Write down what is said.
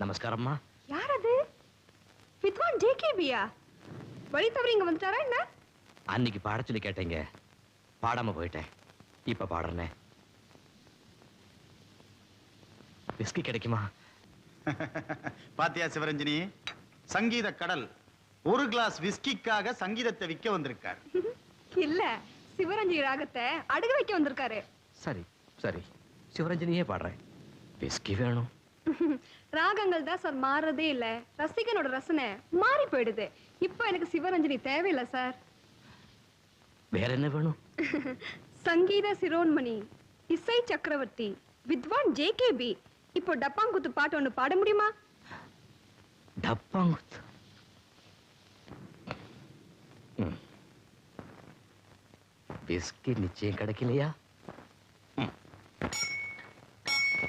நமஸ்காரம்மா. யார் அது? வித்வான் ஜேகேபியா? வழி தவறி இங்க வந்துட்டாரா என்ன? அன்னைக்கு பாட சொல்லி கேட்டீங்க, பாடாம போயிட்டேன். இப்ப பாடுறேனே. விஸ்கி கிடைக்குமா? பாத்தியா சிவரஞ்சனி, சங்கீத கடல் ஒரு கிளாஸ் விஸ்கிக்காக சங்கீதத்தை விற்க வந்திருக்கார். இல்ல, சிவரஞ்சனி ராகத்தை அடுக வைக்க வந்திருக்காரு. சரி சரி, சிவரஞ்சனியே பாடுறேன். விஸ்கி வேணும். ராகங்கள் தான் சார் மாறதே இல்ல, ரசிகனோட ரசனை மாறி போயிடுது. இப்போ எனக்கு சிவரஞ்சனி தேவையில்லை சார். வேற என்ன வேணும்? சங்கீத சிரோன்மணி, இசை சக்கரவர்த்தி, வித்வான் ஜேகேபி இப்போ டப்பாங்குத்து பாட்டு ஒண்ணு பாட முடியுமா? டப்பாங்குத்து? விஸ்கி நிச்சயம் கிடைக்கலையா?